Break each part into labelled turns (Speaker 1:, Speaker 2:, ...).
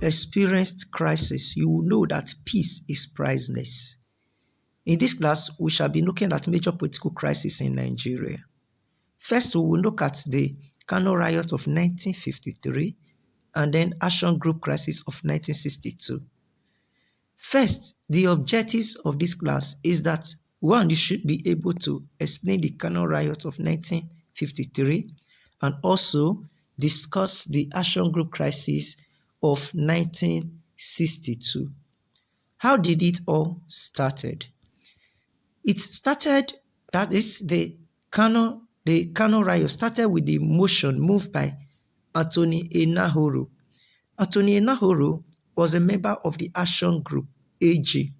Speaker 1: experienced crisis, you will know that peace is priceless. In this class, we shall be looking at major political crises in Nigeria. First, we will look at the Kano riot of 1953 and then Action Group crisis of 1962. First, the objectives of this class is that, one, you should be able to explain the Kano riot of 1953 and also discuss the Action Group crisis of 1962. How did it all started? It started, that is, the Kano riot started with the motion moved by Anthony Enahoro. Anthony Enahoro was a member of the Action Group, AG.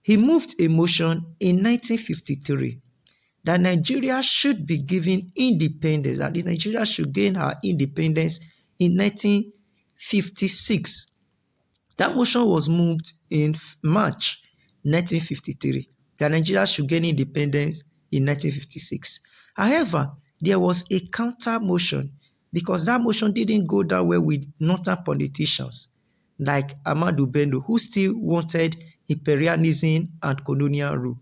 Speaker 1: He moved a motion in 1953 that Nigeria should be given independence, that Nigeria should gain her independence in 1956. That motion was moved in March 1953, that Nigeria should gain independence in 1956. However, there was a counter motion because that motion didn't go down well with northern politicians like Ahmadu Bello, who still wanted imperialism and colonial rule.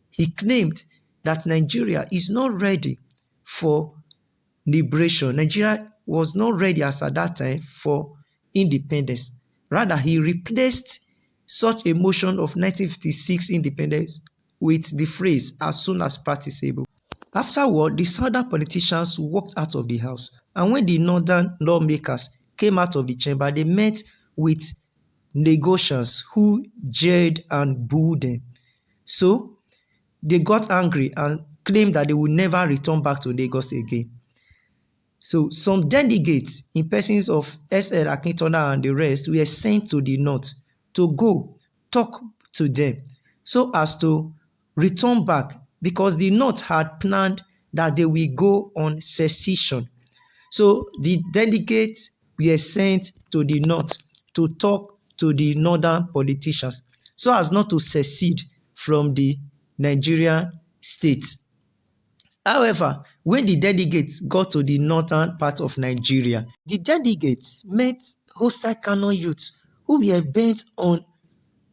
Speaker 1: He claimed that Nigeria is not ready for liberation. Nigeria was not ready as at that time for independence. Rather, he replaced such a motion of 1956 independence with the phrase, as soon as practicable. Afterward, the southern politicians walked out of the house, and when the northern lawmakers came out of the chamber, they met with negotiators who jeered and booed them. So, they got angry and claimed that they would never return back to Lagos again. So, some delegates in persons of S.L. Akintola and the rest were sent to the north to go talk to them so as to return back, because the north had planned that they will go on secession. So the delegates were sent to the north to talk to the northern politicians so as not to secede from the Nigerian state. However, when the delegates got to the northern part of Nigeria, the delegates met hostile Kano youths who were bent on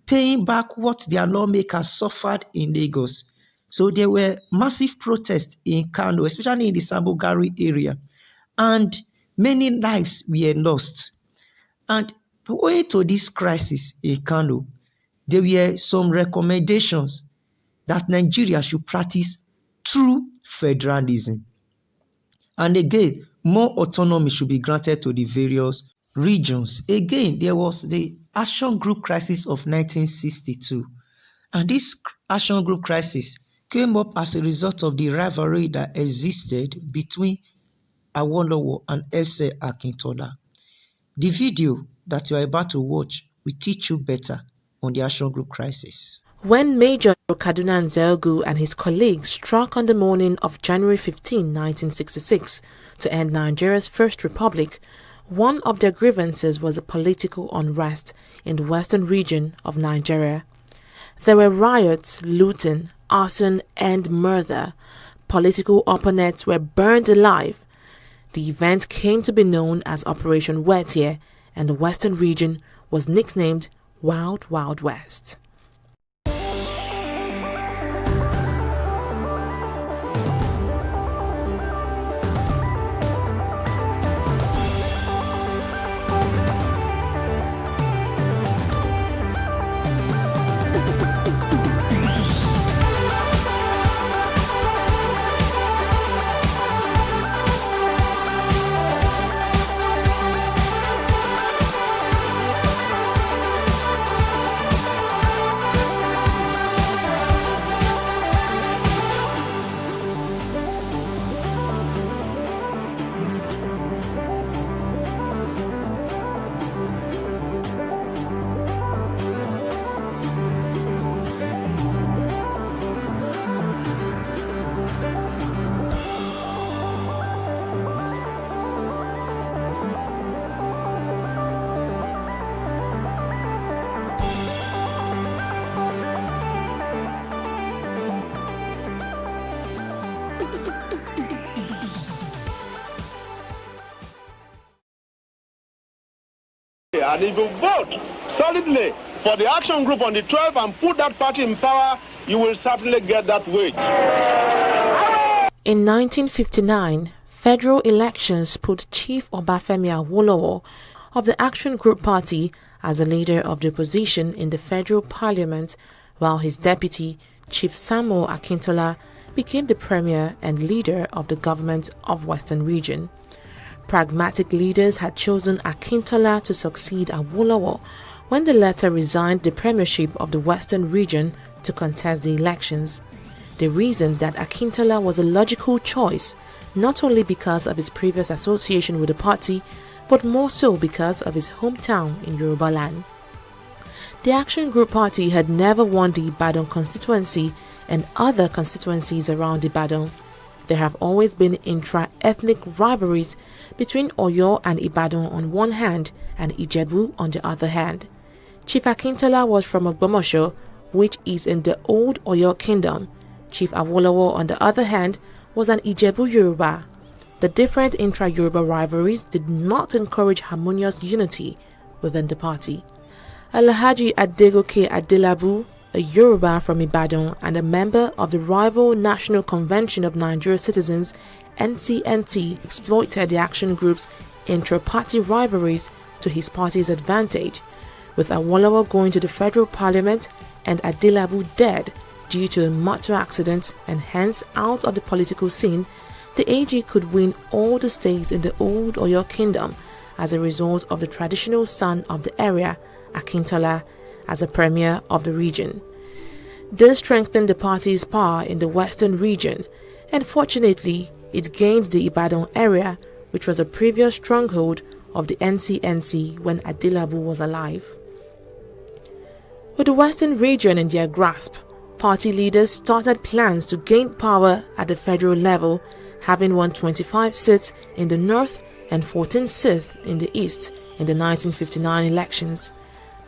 Speaker 1: paying back what their lawmakers suffered in Lagos. So there were massive protests in Kano, especially in the Sambogari area, and many lives were lost. And owing to this crisis in Kano, there were some recommendations that Nigeria should practice true federalism. And again, more autonomy should be granted to the various regions. Again, there was the Action Group crisis of 1962. And this Action Group crisis came up as a result of the rivalry that existed between Awolowo and S.A. Akintola. The video that you are about to watch will teach you better on the Action Group crisis.
Speaker 2: When Major Kaduna Nzelgu and his colleagues struck on the morning of January 15, 1966, to end Nigeria's First Republic, one of their grievances was a political unrest in the western region of Nigeria. There were riots, looting, arson, and murder. Political opponents were burned alive. The event came to be known as Operation Wetie, and the western region was nicknamed Wild Wild West.
Speaker 3: And if you vote solidly for the action group on the 12th and put that party in power, you will certainly get that wage.
Speaker 2: In 1959, federal elections put Chief Obafemi Awolowo of the Action Group Party as the leader of the opposition in the federal parliament, while his deputy, Chief Samuel Akintola, became the premier and leader of the government of Western Region. Pragmatic leaders had chosen Akintola to succeed Awolowo when the latter resigned the premiership of the Western Region to contest the elections. They reasoned that Akintola was a logical choice, not only because of his previous association with the party, but more so because of his hometown in Yorubaland. The Action Group Party had never won the Ibadan constituency and other constituencies around Ibadan. There have always been intra-ethnic rivalries between Oyo and Ibadan on one hand and Ijebu on the other hand. Chief Akintola was from Ogbomoso, which is in the old Oyo kingdom. Chief Awolowo, on the other hand, was an Ijebu Yoruba. The different intra-Yoruba rivalries did not encourage harmonious unity within the party. Alhaji Adegoke Adelabu, a Yoruba from Ibadan and a member of the rival National Convention of Nigeria Citizens (NCNC), exploited the action group's intra-party rivalries to his party's advantage, with Awolowo going to the federal parliament and Adelabu dead due to a motor accident and hence out of the political scene. The AG could win all the states in the old Oyo kingdom as a result of the traditional son of the area, Akintola, as a premier of the region. This strengthened the party's power in the Western Region, and fortunately, it gained the Ibadan area, which was a previous stronghold of the NCNC when Adelabu was alive. With the Western Region in their grasp, party leaders started plans to gain power at the federal level, having won 25 seats in the north and 14 seats in the east in the 1959 elections.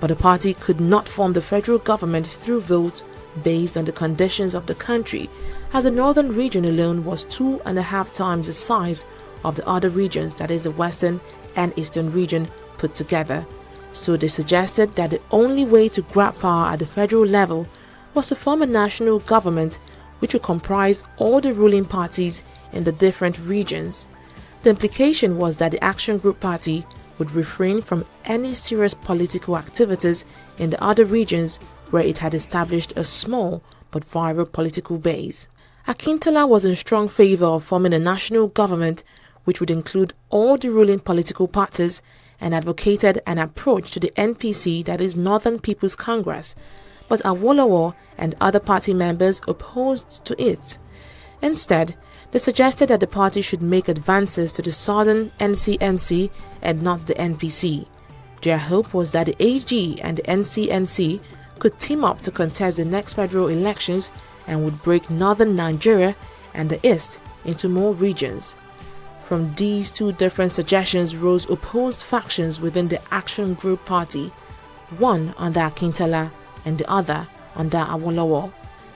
Speaker 2: But the party could not form the federal government through votes based on the conditions of the country, as the northern region alone was 2.5 times the size of the other regions, that is the western and eastern region put together. So they suggested that the only way to grab power at the federal level was to form a national government which would comprise all the ruling parties in the different regions. The implication was that the Action Group Party would refrain from any serious political activities in the other regions where it had established a small but viable political base. Akintola was in strong favor of forming a national government which would include all the ruling political parties and advocated an approach to the NPC, that is Northern People's Congress, but Awolowo and other party members opposed to it. Instead, they suggested that the party should make advances to the southern NCNC and not the NPC. Their hope was that the AG and the NCNC could team up to contest the next federal elections and would break northern Nigeria and the east into more regions. From these two different suggestions rose opposed factions within the Action Group Party, one under Akintola and the other under Awolowo.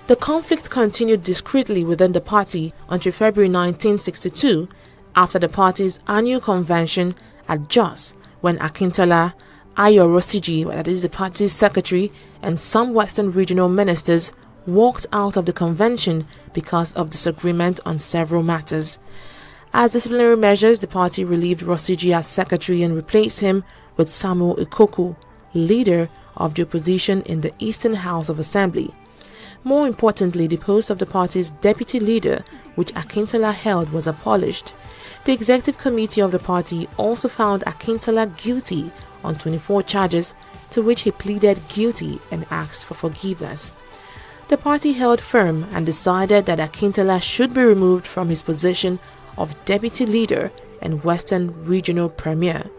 Speaker 2: The conflict continued discreetly within the party until February 1962, after the party's annual convention at Jos, when Akintola, Ayo Rosiji, that is the party's secretary, and some Western regional ministers walked out of the convention because of disagreement on several matters. As disciplinary measures, the party relieved Rosiji as secretary and replaced him with Samuel Ikoku, leader of the opposition in the Eastern House of Assembly. More importantly, the post of the party's deputy leader, which Akintola held, was abolished. The executive committee of the party also found Akintola guilty on 24 charges, to which he pleaded guilty and asked for forgiveness. The party held firm and decided that Akintola should be removed from his position of deputy leader and Western Regional Premier.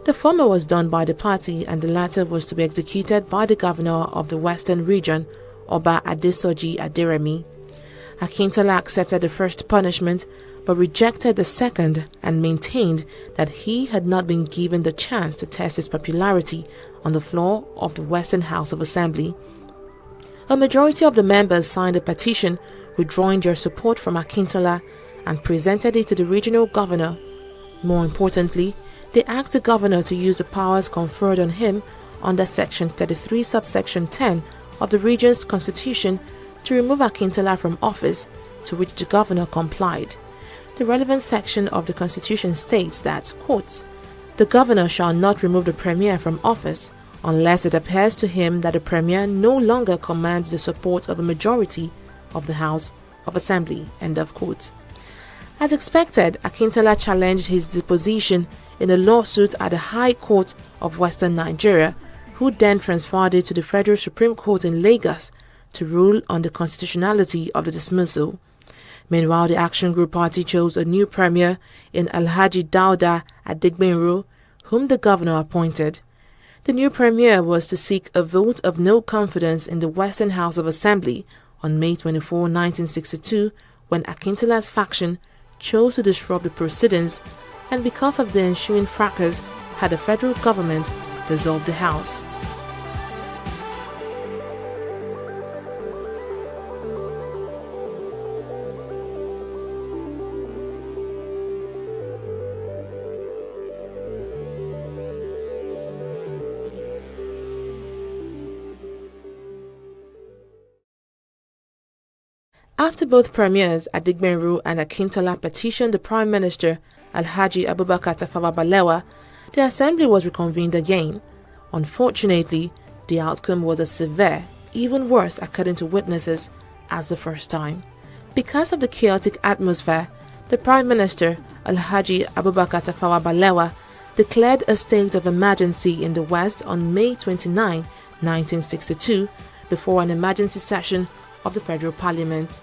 Speaker 2: The former was done by the party and the latter was to be executed by the governor of the Western Region, Oba Adesoji Aderemi. Akintola accepted the first punishment but rejected the second and maintained that he had not been given the chance to test his popularity on the floor of the Western House of Assembly. A majority of the members signed a petition withdrawing their support from Akintola and presented it to the regional governor. More importantly, They asked the governor to use the powers conferred on him under Section 33, subsection 10 of the region's constitution to remove Akintola from office, to which the governor complied. The relevant section of the constitution states that, quote, "The governor shall not remove the premier from office unless it appears to him that the premier no longer commands the support of a majority of the House of Assembly," end of quote. As expected, Akintola challenged his deposition in a lawsuit at the High Court of Western Nigeria, who then transferred it to the Federal Supreme Court in Lagos to rule on the constitutionality of the dismissal. Meanwhile, the Action Group Party chose a new premier in Alhaji Dauda Adigbenro, whom the governor appointed. The new premier was to seek a vote of no confidence in the Western House of Assembly on May 24, 1962, when Akintola's faction chose to disrupt the proceedings, and because of the ensuing fracas, had the federal government dissolve the House. After both premiers, Adigbenro and Akintola, petitioned the Prime Minister, Alhaji Abubakar Tafawa Balewa, the assembly was reconvened again. Unfortunately, the outcome was as severe, even worse according to witnesses, as the first time. Because of the chaotic atmosphere, the Prime Minister, Alhaji Abubakar Tafawa Balewa, declared a state of emergency in the West on May 29, 1962, before an emergency session of the Federal Parliament.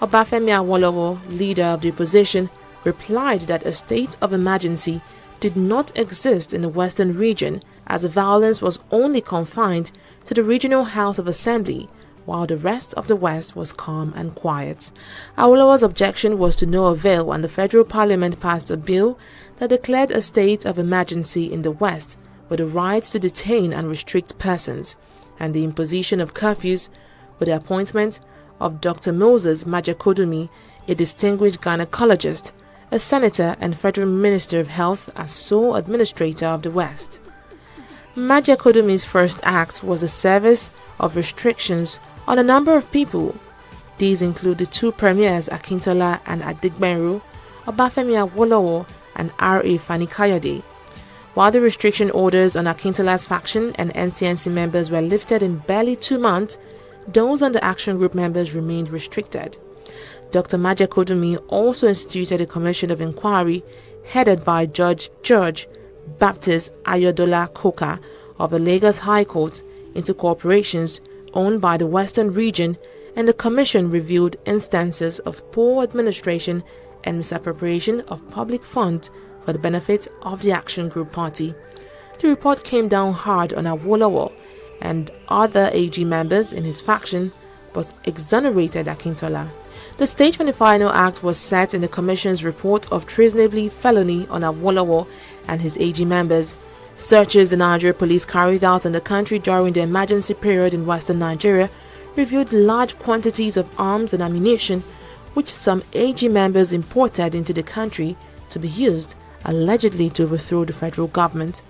Speaker 2: Obafemi Awolowo, leader of the opposition, replied that a state of emergency did not exist in the Western region, as the violence was only confined to the regional House of Assembly, while the rest of the West was calm and quiet. Awolowo's objection was to no avail when the Federal Parliament passed a bill that declared a state of emergency in the West, with the right to detain and restrict persons, and the imposition of curfews, with the appointment of Dr. Moses Majekodunmi, a distinguished gynecologist, a senator and federal minister of health, as sole administrator of the West. Majekodunmi's first act was the service of restrictions on a number of people. These include the two premiers Akintola and Adigbenro, Obafemi Awolowo and R.A. Fani-Kayode. While the restriction orders on Akintola's faction and NCNC members were lifted in barely 2 months, those on the Action Group members remained restricted. Dr. Majekodunmi also instituted a commission of inquiry headed by Judge Baptist Ayodola Koka of the Lagos High Court into corporations owned by the Western region, and the commission reviewed instances of poor administration and misappropriation of public funds for the benefit of the Action Group Party. The report came down hard on Awolowo and other AG members in his faction, but exonerated Akintola. The stage for the final act was set in the Commission's report of treasonable felony on Awolowo and his AG members. Searches the Nigeria police carried out in the country during the emergency period in Western Nigeria revealed large quantities of arms and ammunition, which some AG members imported into the country to be used, allegedly, to overthrow the federal government.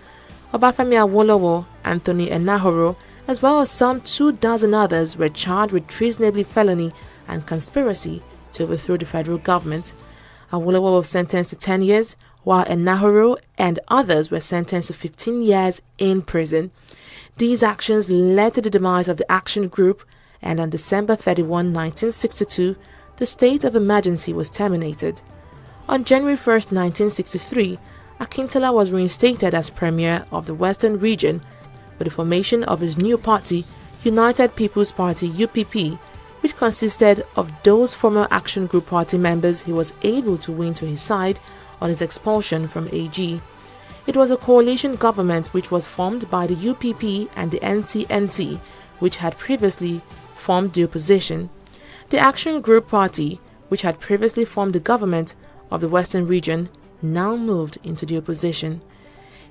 Speaker 2: Obafemi Awolowo, Anthony Enahoro, as well as some 24 others were charged with treasonable felony and conspiracy to overthrow the federal government. Awolowo was sentenced to 10 years, while Enahoro and others were sentenced to 15 years in prison. These actions led to the demise of the Action Group, and on December 31, 1962, the state of emergency was terminated. On January 1, 1963, Akintola was reinstated as premier of the Western region with the formation of his new party, United People's Party (UPP), which consisted of those former Action Group Party members he was able to win to his side on his expulsion from AG. It was a coalition government which was formed by the UPP and the NCNC, which had previously formed the opposition. The Action Group Party, which had previously formed the government of the Western region, now moved into the opposition.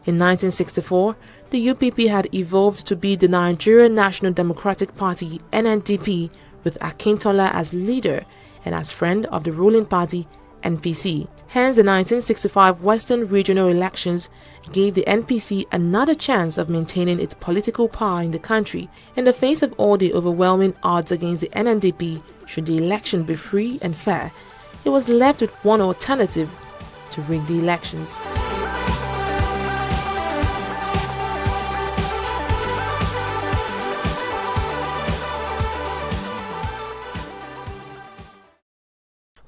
Speaker 2: In 1964, the UPP had evolved to be the Nigerian National Democratic Party (NNDP), with Akintola as leader and as friend of the ruling party NPC. Hence, the 1965 Western regional elections gave the NPC another chance of maintaining its political power in the country in the face of all the overwhelming odds against the NNDP. Should the election be free and fair, it was left with one alternative: to rig the elections.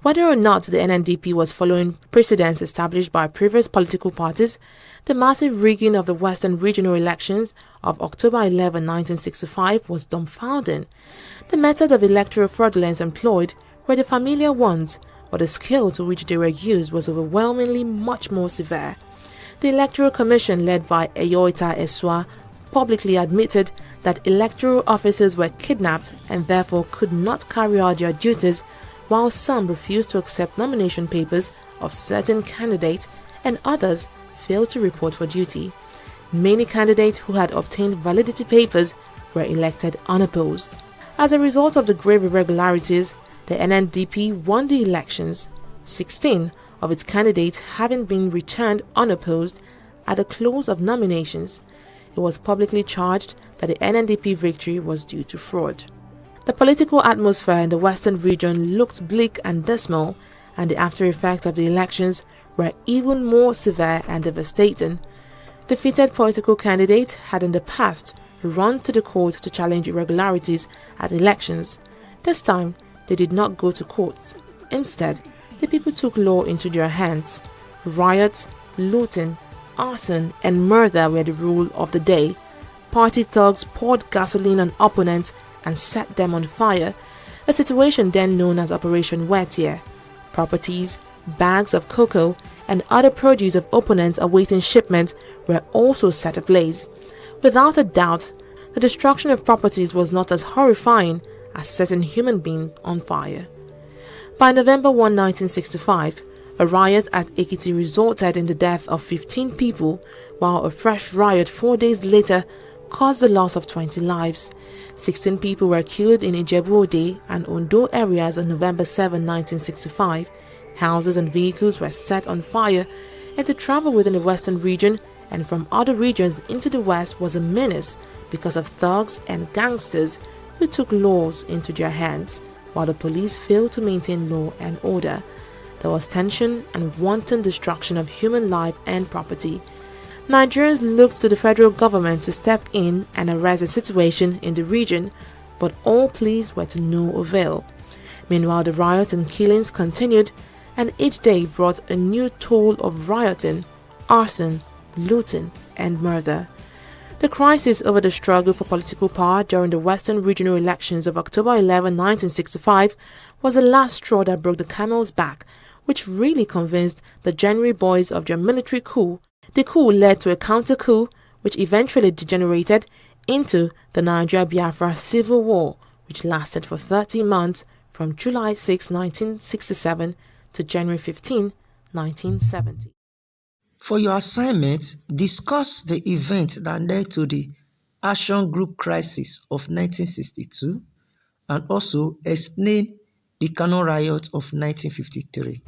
Speaker 2: Whether or not the NNDP was following precedents established by previous political parties, the massive rigging of the Western regional elections of October 11, 1965 was dumbfounding. The methods of electoral fraudulence employed were the familiar ones, but the scale to which they were used was overwhelmingly much more severe. The Electoral Commission, led by Eyoita Eswa, publicly admitted that electoral officers were kidnapped and therefore could not carry out their duties, while some refused to accept nomination papers of certain candidates and others failed to report for duty. Many candidates who had obtained validity papers were elected unopposed. As a result of the grave irregularities, the NNDP won the elections, 16 of its candidates having been returned unopposed at the close of nominations. It was publicly charged that the NNDP victory was due to fraud. The political atmosphere in the Western region looked bleak and dismal, and the after effects of the elections were even more severe and devastating. Defeated political candidates had in the past run to the court to challenge irregularities at elections. This time, they did not go to courts. Instead, the people took law into their hands. Riots, looting, arson, and murder were the rule of the day. Party thugs poured gasoline on opponents and set them on fire, a situation then known as Operation Wet Year. Properties, bags of cocoa, and other produce of opponents awaiting shipment were also set ablaze. Without a doubt, the destruction of properties was not as horrifying as setting human beings on fire. By November 1, 1965, a riot at Ekiti resulted in the death of 15 people, while a fresh riot 4 days later caused the loss of 20 lives. 16 people were killed in Ijebu-Ode and Ondo areas on November 7, 1965. Houses and vehicles were set on fire, and to travel within the western region and from other regions into the west was a menace because of thugs and gangsters who took laws into their hands, while the police failed to maintain law and order. There was tension and wanton destruction of human life and property. Nigerians looked to the federal government to step in and arrest the situation in the region, but all pleas were to no avail. Meanwhile, the riots and killings continued, and each day brought a new toll of rioting, arson, looting, and murder. The crisis over the struggle for political power during the Western regional elections of October 11, 1965 was the last straw that broke the camel's back, which really convinced the January boys of their military coup. The coup led to a counter-coup, which eventually degenerated into the Nigeria-Biafra Civil War, which lasted for 30 months from July 6, 1967 to January 15, 1970.
Speaker 1: For your assignment, discuss the event that led to the Action Group Crisis of 1962 and also explain the Kano Riot of 1953.